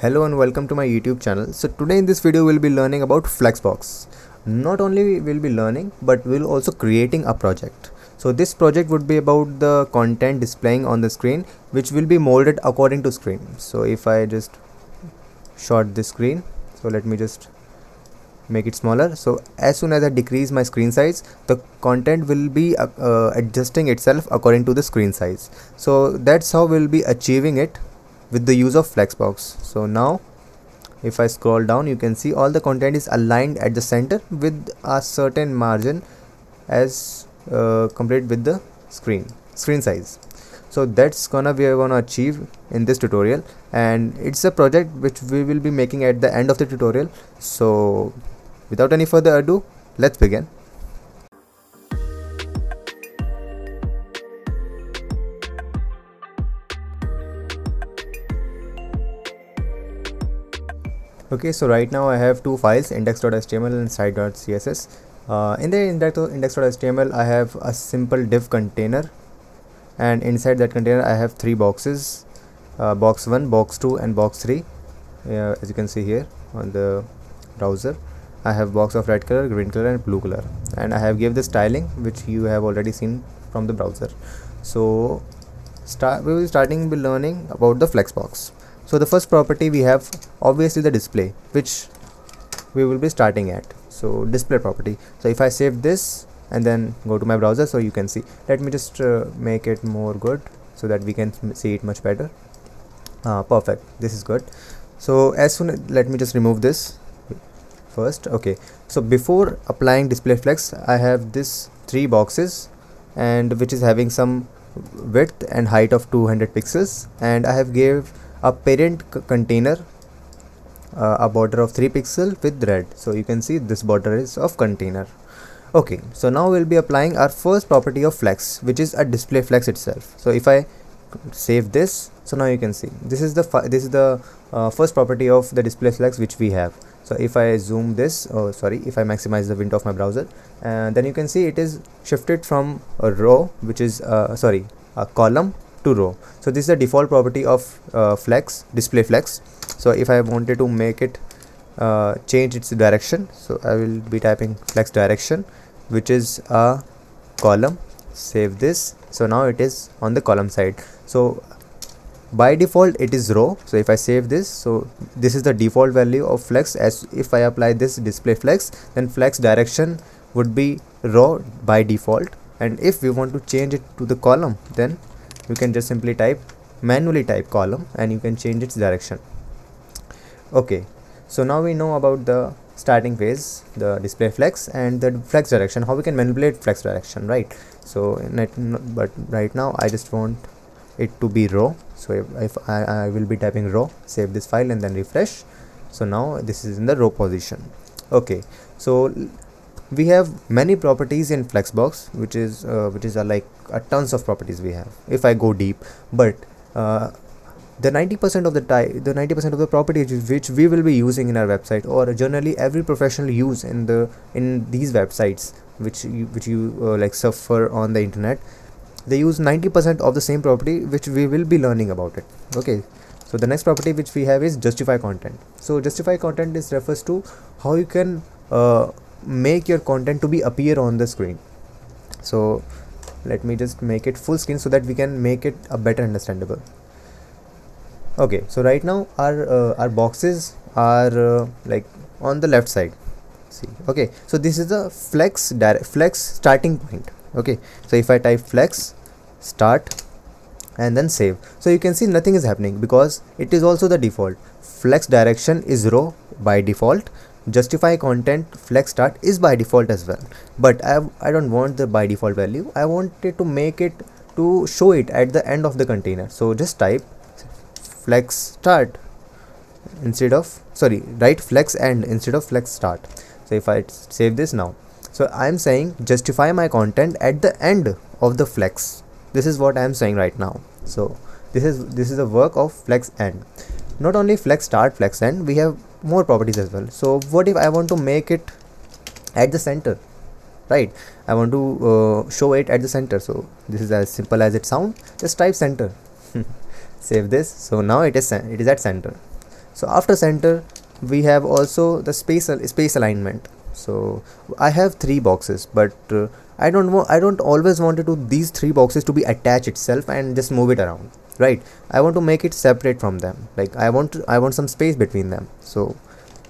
Hello and welcome to my YouTube channel. So today in this video we'll be learning about Flexbox. Not only we'll be learning, but we'll also creating a project. So this project would be about the content displaying on the screen, which will be molded according to screen. So if I just short this screen, so let me just make it smaller. So as soon as I decrease my screen size, the content will be adjusting itself according to the screen size. So that's how we'll be achieving it with the use of Flexbox. So now if I scroll down, you can see all the content is aligned at the center with a certain margin as compared with the screen size. So that's we're gonna achieve in this tutorial, and it's a project which we will be making at the end of the tutorial. So without any further ado, let's begin. Okay, so right now I have two files, index.html and site.css. In the index.html I have a simple div container, and inside that container I have three boxes, box 1, box 2 and box 3. As you can see here on the browser, I have box of red color, green color and blue color, and I have gave the styling which you have already seen from the browser. So we will starting by learning about the Flexbox. So the first property we have obviously the display, which we will be starting at. So display property. So if I save this and then go to my browser, so you can see, let me just make it more good so that we can see it much better. Perfect, this is good. So let me just remove this first. Okay, so before applying display flex, I have this three boxes, and which is having some width and height of 200 pixels, and I have gave a parent container a border of 3 pixel with red. So you can see this border is of container. Okay, so now we'll be applying our first property of flex, which is a display flex itself. So if I save this, so now you can see this is the first property of the display flex which we have. So if I zoom this, if I maximize the window of my browser, then you can see it is shifted from a row, which is a column, to row. So this is the default property of display flex. So if I wanted to make it change its direction, so I will be typing flex direction, which is a column. Save this. So now it is on the column side. So by default it is row. So if I save this, so this is the default value of flex. As if I apply this display flex, then flex direction would be row by default, and if we want to change it to the column, then you can just simply manually type column, and you can change its direction. Okay, so now we know about the starting phase, the display flex, and the flex direction, how we can manipulate flex direction, right? So but right now I just want it to be row. So if I will be typing row, save this file and then refresh. So now this is in the row position. Okay, so we have many properties in Flexbox, which is like tons of properties we have if I go deep, but the 90% of the properties which we will be using in our website, or generally every professional use in these websites which you like suffer on the internet, they use 90% of the same property which we will be learning about it. Okay, so the next property which we have is justify content. So justify content refers to how you can make your content to be appear on the screen. So let me just make it full screen so that we can make it a better understandable. Okay, so right now our boxes are like on the left side. See, okay, so this is the flex starting point. Okay, so if I type flex start and then save, so you can see nothing is happening because it is also the default. Flex direction is row by default. Justify content flex start is by default as well, but I don't want the by default value. I wanted to make it to show it at the end of the container. So just type flex start instead of write flex end instead of flex start. So if I save this now, so I am saying justify my content at the end of the flex. This is what I am saying right now. So this is the work of flex end. Not only flex start, flex end, we have more properties as well. So what if I want to make it at the center, right? I want to show it at the center. So this is as simple as it sounds. Just type center. Save this. So now it is at center. So after center we have also the space alignment. So I have 3 boxes, but I don't always want these 3 boxes to be attached itself and just move it around, right? I want to make it separate from them, like I want some space between them. So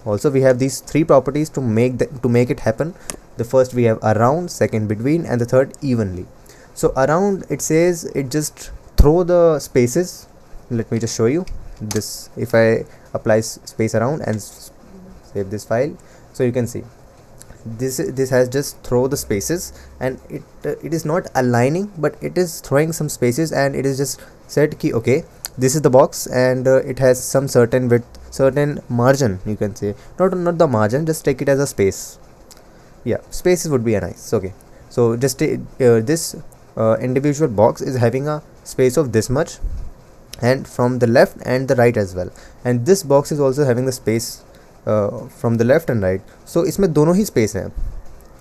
also we have these 3 properties to make it happen. The first we have around, second between, and the third evenly. So around, it says it just throw the spaces. Let me just show you this. If I apply space around and save this file, so you can see this has just throw the spaces, and it is not aligning, but it is throwing some spaces, and it is just said ki okay, this is the box, and it has some certain width, certain margin, you can say, not the margin, just take it as a space. Yeah, spaces would be a nice. Okay, so just this individual box is having a space of this much, and from the left and the right as well, and this box is also having the space from the left and right. So इसमें दोनों ही space हैं,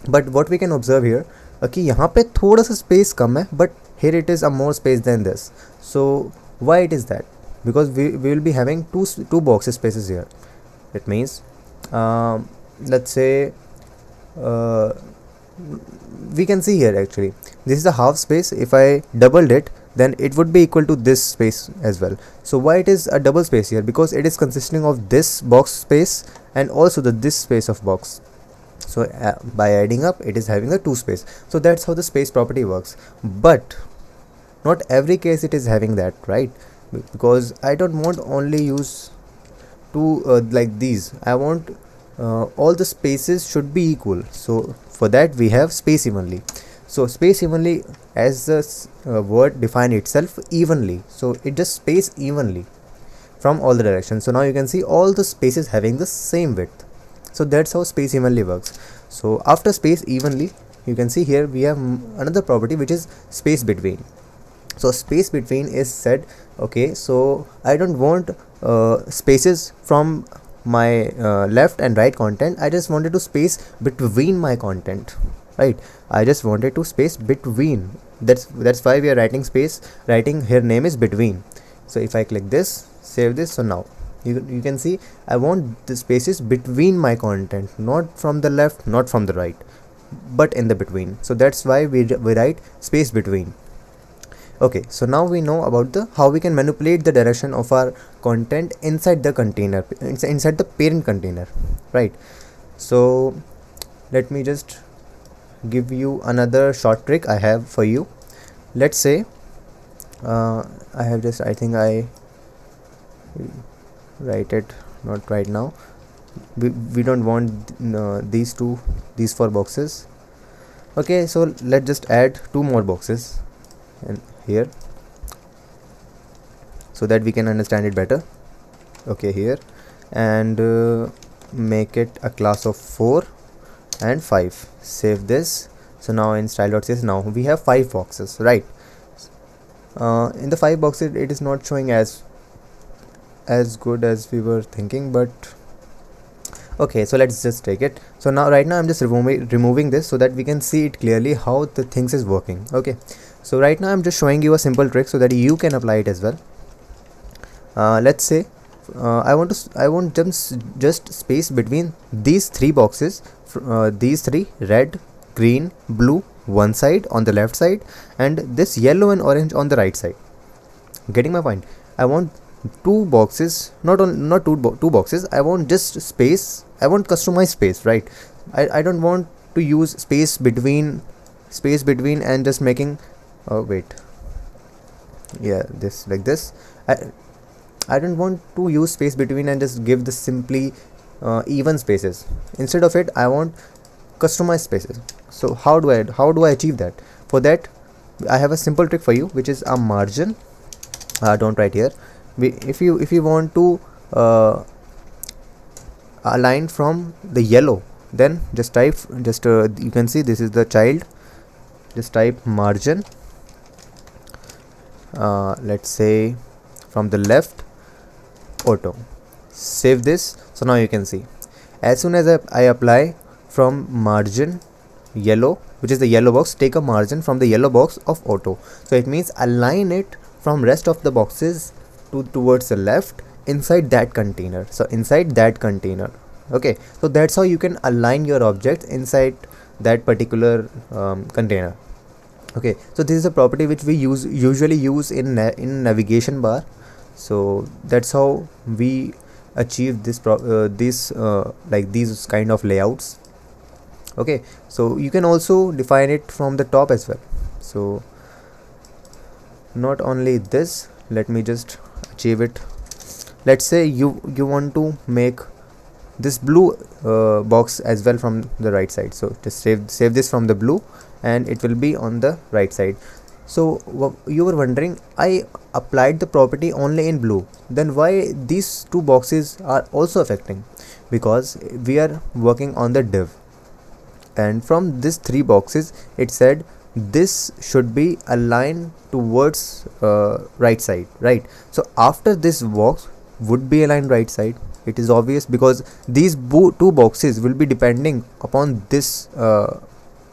but what we can observe here कि यहाँ पे थोड़ा सा space कम है, but here it is a more space than this. So why it is that? Because we will be having two boxes spaces here. It means let's say we can see here, actually this is a half space. If I doubled it, then it would be equal to this space as well. So why it is a double space here? Because it is consisting of this box space and also this space of box. So by adding up, it is having a 2 space. So that's how the space property works. But not every case it is having that, right? Because I don't want only use 2 like these. I want all the spaces should be equal. So for that we have space evenly. So space evenly, as the word define itself, evenly. So it just space evenly from all the directions. So now you can see all the spaces having the same width. So that's how space evenly works. So after space evenly, you can see here we have another property, which is space between. So space between is said, okay, so I don't want spaces from my left and right content. I just wanted to space between my content, right? I just wanted to space between. That's why we are writing here name is between. So if I click this, save this, so now you can see I want the spaces between my content, not from the left, not from the right, but in the between. So that's why we write space between. Okay, so now we know about how we can manipulate the direction of our content inside the container, inside the parent container, right? So let me just give you another short trick I have for you. Let's say I think I write it, not right now. We don't want these 4 boxes. Okay, so let's just add 2 more boxes and here, so that we can understand it better. Okay, here, and make it a class of 4 and 5. Save this. So now in style.cs, now we have 5 boxes, right? In the 5 boxes, it is not showing as good as we were thinking, but okay, so let's just take it. So now right now I'm just removing this so that we can see it clearly how the things is working. Okay, so right now I'm just showing you a simple trick so that you can apply it as well. Let's say I want just space between these 3 boxes, these 3, red, green, blue, one side on the left side, and this yellow and orange on the right side. Getting my point? I want 2 boxes, not two boxes. I want just space. I want customized space, right? I don't want to use space between and just making wait, yeah, this like this. I don't want to use space between and just give the simply even spaces. Instead of it, I want customized spaces. So how do I achieve that? For that, I have a simple trick for you, which is a margin. Don't write here. If you want to align from the yellow, then just type you can see this is the child. Just type margin. Let's say from the left, auto. Save this. So now you can see, as soon as I apply from margin yellow, which is the yellow box, take a margin from the yellow box of auto. So it means align it from rest of the boxes towards the left inside that container. So inside that container, okay, so that's how you can align your objects inside that particular container. Okay, so this is a property which we usually use in navigation bar. So that's how we achieve this like these kind of layouts. Okay, so you can also define it from the top as well. So not only this, let me just achieve it. Let's say you want to make this blue box as well from the right side. So just save this from the blue, and it will be on the right side. So you were wondering, I applied the property only in blue, then why these two boxes are also affecting? Because we are working on the div, and from these three boxes it said this should be aligned towards right side, right? So after this box would be aligned right side, it is obvious, because these two boxes will be depending upon this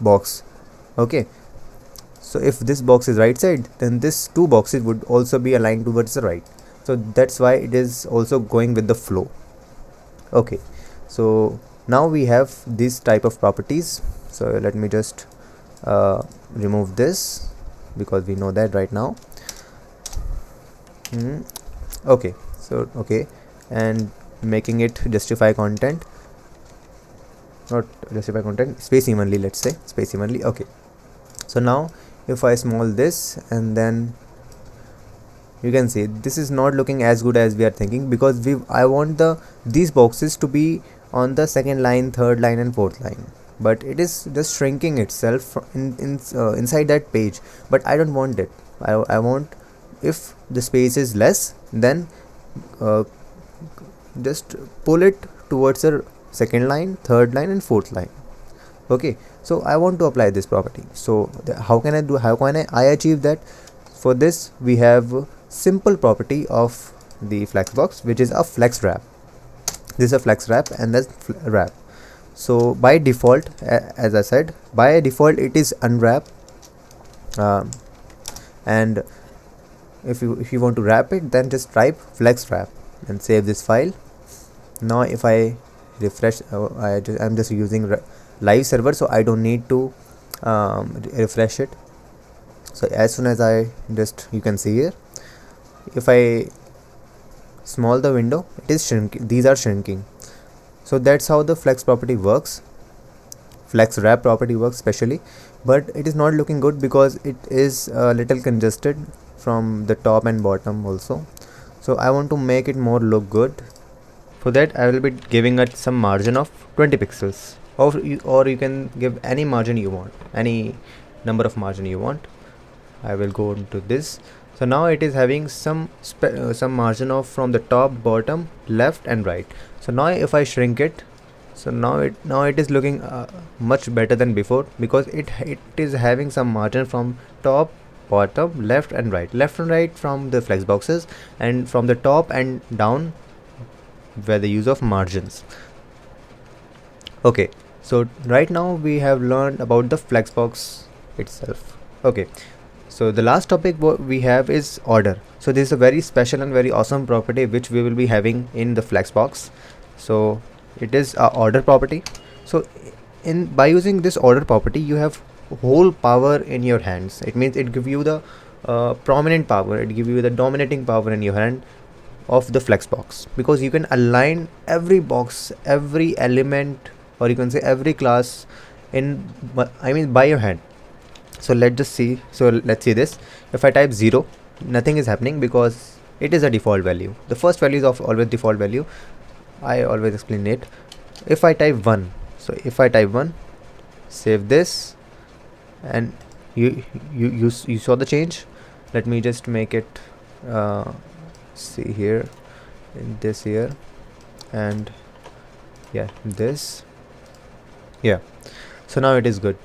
box. Okay, so if this box is right side, then this two boxes would also be aligned towards the right. So that's why it is also going with the flow. Okay, so now we have this type of properties. So let me just remove this, because we know that right now. Okay, so okay, and making it justify content, not justify content, space evenly, let's say space evenly. Okay, so now if I small this, and then you can see this is not looking as good as we are thinking, because I want these boxes to be on the second line, third line and fourth line, but it is just shrinking itself inside that page. But I don't want it. I want, if the space is less, then just pull it towards the second line, third line and fourth line. Okay, so I want to apply this property. So how can I achieve that? For this we have simple property of the flexbox, which is a flex wrap. This is a flex wrap, and that's wrap. So by default, as I said, by default it is unwrap, and if you want to wrap it, then just type flex wrap and save this file. Now if I refresh, I'm just using live server, so I don't need to refresh it. So as soon as I just, you can see here, if I small the window, it is shrinking, these are shrinking. So that's how the flex property works, flex wrap property works especially. But it is not looking good because it is a little congested from the top and bottom also. So I want to make it more look good. For that I will be giving it some margin of 20 pixels, or you can give any margin you want, any number of margin you want. I will go into this. So now it is having some margin of from the top, bottom, left and right. So now if I shrink it, so now it is looking much better than before, because it is having some margin from top, bottom, left and right from the flex boxes, and from the top and down where the use of margins. Okay, so right now we have learned about the flexbox itself. Okay, so the last topic what we have is order. So this is a very special and very awesome property which we will be having in the flexbox. So it is a order property. So by using this order property, you have whole power in your hands. It means it give you the prominent power, it give you the dominating power in your hand of the flexbox, because you can align every box, every element, or you can say every class by your hand. So let's just see. So let's see this. If I type 0, nothing is happening because it is a default value. The first value is of always default value. I always explain it. If I type 1, so if I type 1, save this, and you saw the change. Let me just make it see here, in this here, and yeah, this, yeah. So now it is good.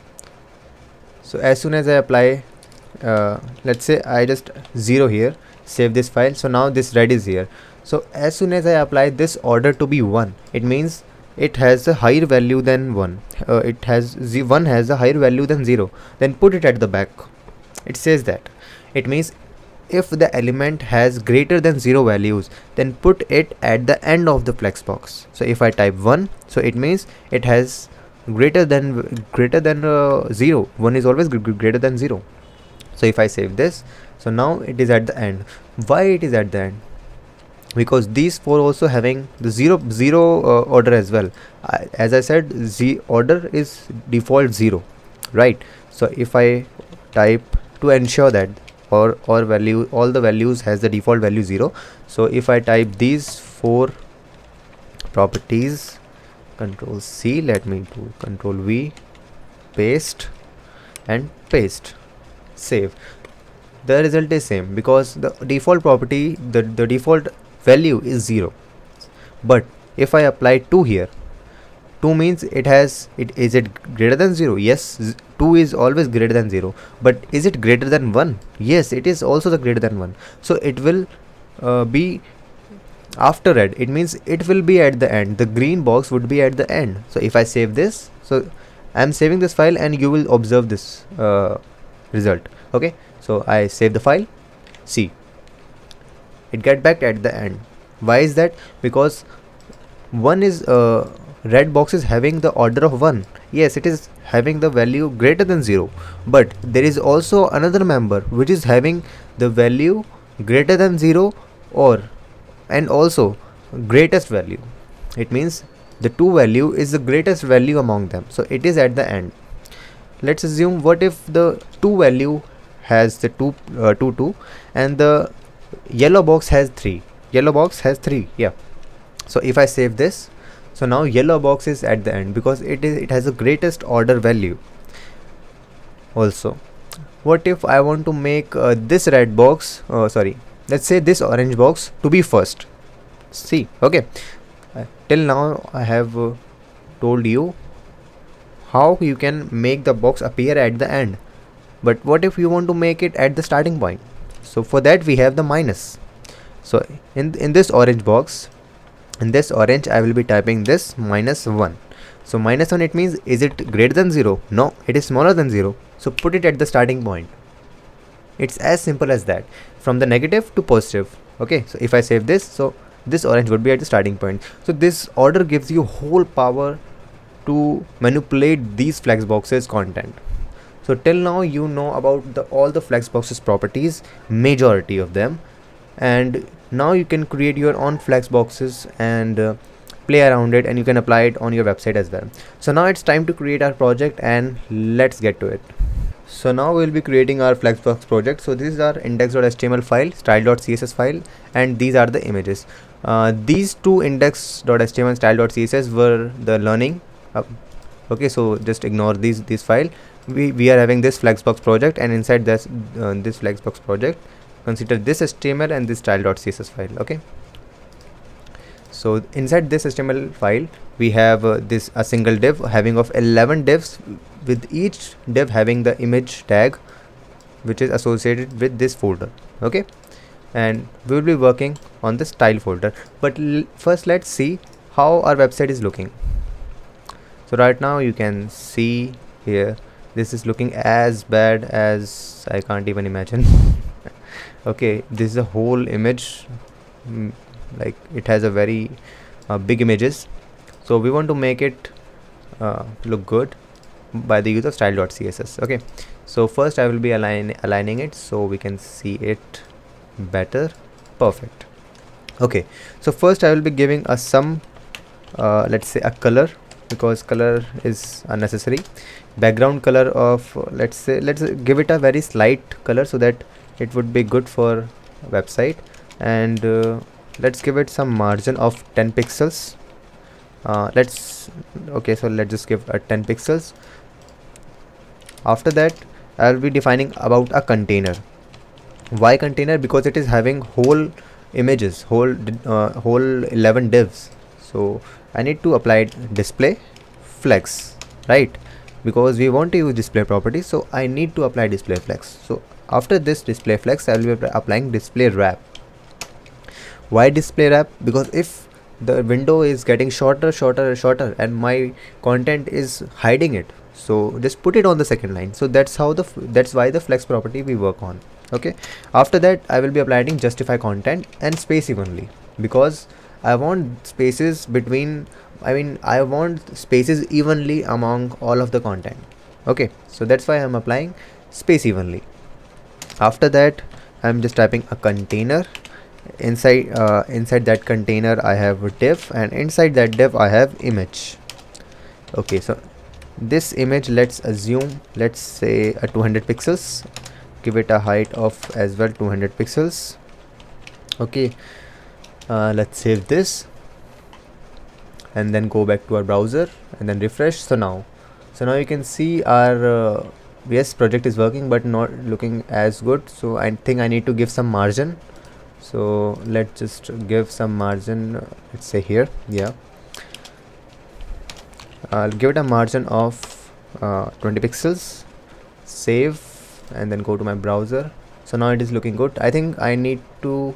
So as soon as I apply, let's say I just 0 here, save this file. So now this red is here. So as soon as I apply this order to be 1, it means it has a higher value than 1. 1 has a higher value than 0. Then put it at the back. It says that. It means if the element has greater than 0 values, then put it at the end of the flex box. So if I type 1, so it means it has greater than 0. 1 is always greater than 0. So if I save this, so now it is at the end. Why it is at the end? Because these four also having the zero order as well. As I said, order is default 0, right? So if I type to ensure that all the values has the default value 0, so if I type these 4 properties, Control C, let me do Control V, paste and paste, save, the result is same, because the default property, the default value is 0. But if I apply 2 here, 2 means is it greater than 0? Yes, 2 is always greater than 0. But is it greater than 1? Yes, it is also the greater than 1. So it will be after red. It means it will be at the end. The green box would be at the end. So if I save this, so I am saving this file and you will observe this result. Okay, so I save the file. See, it get back at the end. Why is that? Because one is red box is having the order of 1. Yes, it is having the value greater than 0, but there is also another member which is having the value greater than 0 and also greatest value. It means the 2 value is the greatest value among them, so it is at the end. Let's assume, what if the 2 value has the 2 and the yellow box has 3. Yellow box has 3, yeah. So if I save this, so now yellow box is at the end because it has the greatest order value. Also, what if I want to make this red box, let's say this orange box to be first. See, okay, till now I have told you how you can make the box appear at the end, but what if you want to make it at the starting point? So for that we have the minus. So in this orange box, in this orange, I will be typing this -1. So -1, it means, is it greater than 0? No, it is smaller than 0. So put it at the starting point. It's as simple as that, from the negative to positive. Okay, so if I save this, so this orange would be at the starting point. So this order gives you whole power to manipulate these flex boxes content. So till now you know about all the flex boxes properties, majority of them, and now you can create your own flex boxes and play around it, and you can apply it on your website as well. So now it's time to create our project, and let's get to it. So now we'll be creating our flexbox project. So this is our index.html file, style.css file, and these are the images. These two index.html and style.css were the learning. Okay, so just ignore this file. We are having this flexbox project, and inside this flexbox project, consider this HTML and this style.css file. Okay, so inside this HTML file we have a single div having of 11 divs, with each div having the image tag which is associated with this folder. Okay, and we will be working on the style folder, but first let's see how our website is looking. So right now you can see here, this is looking as bad as I can't even imagine. Okay, this is a whole image, like it has a very big images. So we want to make it look good by the use of style.css. Okay, so first I will be aligning it so we can see it better. Perfect. Okay, so first I will be giving us some let's say a color, because color is unnecessary. Background color of, let's give it a very slight color so that it would be good for website, and let's give it some margin of 10 pixels. Okay, so let's just give 10 pixels. After that I'll be defining about a container. Why container? Because it is having whole images, whole 11 divs. So I need to apply display flex, right? Because we want to use display property, so I need to apply display flex. So after this display flex, I will be applying display wrap. Why display wrap? Because if the window is getting shorter and my content is hiding it, so just put it on the second line. So that's why the flex property we work on. Okay, after that I will be applying justify content and space evenly, because I want spaces between, I want spaces evenly among all of the content. Okay, so that's why I'm applying space evenly. After that I'm just typing a container. Inside that container I have a div, and inside that div I have image. Okay, so this image, let's assume, let's say a 200 pixels, give it a height of as well 200 pixels. Okay, let's save this and then go back to our browser and then refresh. So now you can see our yes, project is working but not looking as good. So I think I need to give some margin. So let's just give some margin, let's say here. Yeah, I'll give it a margin of 20 pixels, save, and then go to my browser. So now it is looking good. I think I need to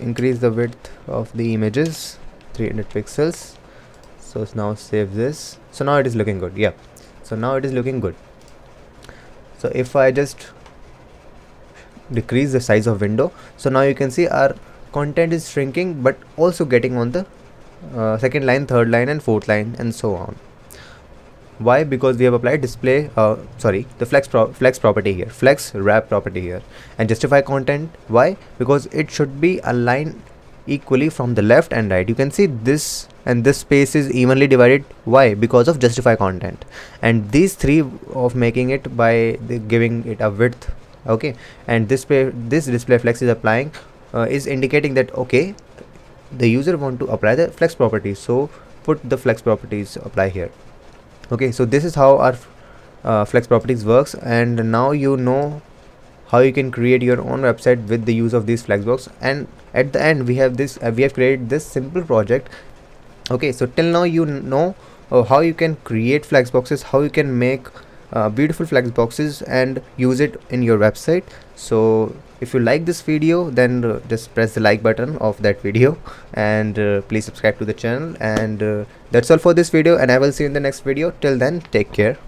increase the width of the images, 300 pixels. So now save this. So now it is looking good. Yeah, so now it is looking good. So if I just decrease the size of window, so now you can see our content is shrinking but also getting on the second line, third line and fourth line and so on. Why? Because we have applied display the flex property here, flex wrap property here, and justify content. Why? Because it should be aligned equally from the left and right. You can see this and this space is evenly divided. Why? Because of justify content, and these three of making it by giving it a width. Okay, and this display flex is applying is indicating that okay, the user want to apply the flex properties, so put the flex properties apply here. Okay, so this is how our flex properties works, and now you know how you can create your own website with the use of these flexbox. And at the end we have this we have created this simple project. Okay, so till now you know how you can create flexboxes, how you can make beautiful flexboxes and use it in your website. So if you like this video, then just press the like button of that video, and please subscribe to the channel. And that's all for this video, and I will see you in the next video. Till then, take care.